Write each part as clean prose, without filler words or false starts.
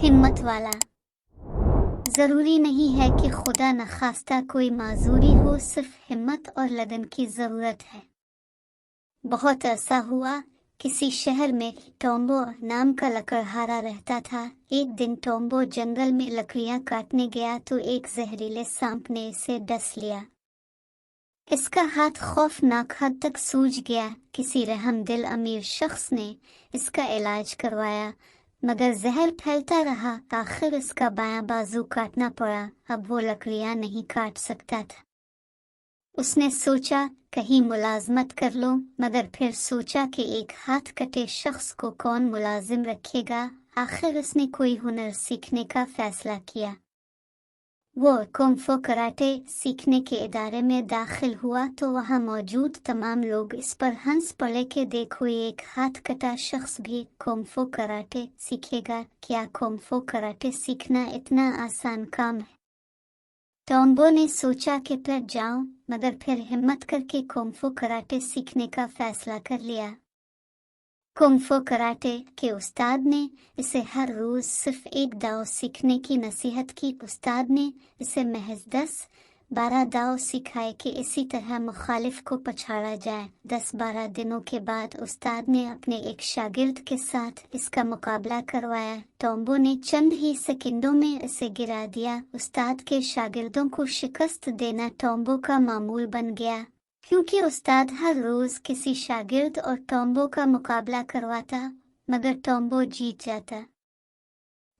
हिम्मत वाला। ज़रूरी नहीं है कि खुदा नखास्ता कोई माजूरी हो, सिर्फ हिम्मत और लगन की ज़रूरत है। बहुत अरसा हुआ किसी शहर में टॉम्बो नाम का लकड़हारा रहता था। एक दिन टॉम्बो जंगल में लकड़ियां काटने गया तो एक जहरीले सांप ने इसे डस लिया। इसका हाथ खौफनाक हद तक सूज गया। किसी रहमदिल अमीर शख्स ने इसका इलाज करवाया, मगर जहर फैलता रहा। आखिर इसका बायां बाजू काटना पड़ा। अब वो लकड़ियां नहीं काट सकता था। उसने सोचा कहीं मुलाजमत कर लो, मगर फिर सोचा कि एक हाथ कटे शख्स को कौन मुलाजिम रखेगा। आखिर उसने कोई हुनर सीखने का फैसला किया। वो कुंग-फू कराटे सीखने के इदारे में दाखिल हुआ तो वहाँ मौजूद तमाम लोग इस पर हंस पड़े कि देखो, एक हाथ कटा शख्स भी कुंग-फू कराटे सीखेगा। क्या कुंग-फू कराटे सीखना इतना आसान काम है? टॉम्बो ने सोचा कि फिर जाऊं, मगर फिर हिम्मत करके कुंग-फू कराटे सीखने का फैसला कर लिया। कुंग-फू कराटे के उस्ताद ने इसे हर रोज सिर्फ एक दाव सीखने की नसीहत की। उस्ताद ने इसे महज 10-12 दाव सिखाए कि इसी तरह मुखालिफ को पछाड़ा जाए। 10-12 दिनों के बाद उस्ताद ने अपने एक शागिर्द के साथ इसका मुकाबला करवाया। टॉम्बो ने चंद ही सेकंडों में इसे गिरा दिया। उस्ताद के शागिर्दों को शिकस्त देना टॉम्बो का मामूल बन गया, क्योंकि उस्ताद हर रोज किसी शागिर्द और टॉम्बो का मुकाबला करवाता, मगर टॉम्बो जीत जाता।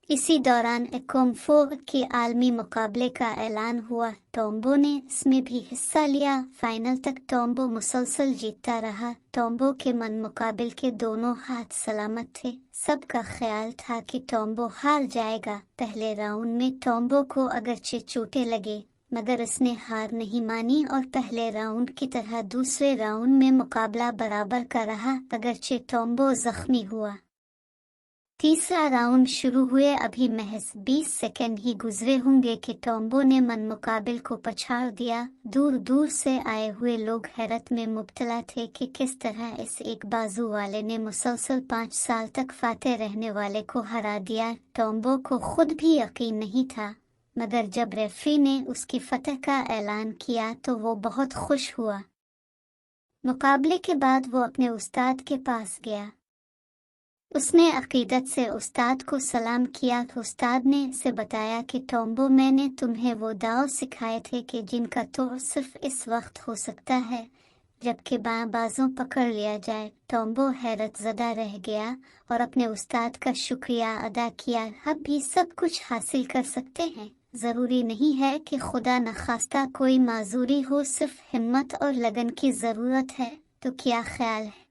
इसी दौरान कुंग-फू के आलमी मुकाबले का ऐलान हुआ। टॉम्बो ने इसमें भी हिस्सा लिया। फाइनल तक टॉम्बो मुसलसल जीतता रहा। टॉम्बो के मन मुकाबिल के दोनों हाथ सलामत थे। सबका ख्याल था कि टॉम्बो हार जाएगा। पहले राउंड में टॉम्बो को अगरचे चोटें लगे, मगर इसने हार नहीं मानी और पहले राउंड की तरह दूसरे राउंड में मुकाबला बराबर का रहा, अगरचे टॉम्बो जख्मी हुआ। तीसरा राउंड शुरू हुए अभी महज 20 सेकंड ही गुजरे होंगे कि टॉम्बो ने मन मुकाबिल को पछाड़ दिया। दूर दूर से आए हुए लोग हैरत में मुब्तला थे कि किस तरह इस एक बाजू वाले ने मुसलसल 5 साल तक फाते रहने वाले को हरा दिया। टॉम्बो को खुद भी यकीन नहीं था, मगर जब रेफरी ने उसकी फतह का ऐलान किया तो वो बहुत खुश हुआ। मुकाबले के बाद वो अपने उस्ताद के पास गया। उसने अकीदत से उस्ताद को सलाम किया। उस्ताद ने उसे बताया कि टॉम्बो, मैंने तुम्हें वो दाव सिखाए थे कि जिनका तोड़ सिर्फ इस वक्त हो सकता है जबकि बाएं बाजू पकड़ लिया जाए। टॉम्बो हैरत ज़दा रह गया और अपने उस्ताद का शुक्रिया अदा किया। अब भी सब कुछ हासिल कर सकते हैं। ज़रूरी नहीं है कि खुदा नखास्ता कोई माजूरी हो, सिर्फ हिम्मत और लगन की ज़रूरत है। तो क्या ख्याल है?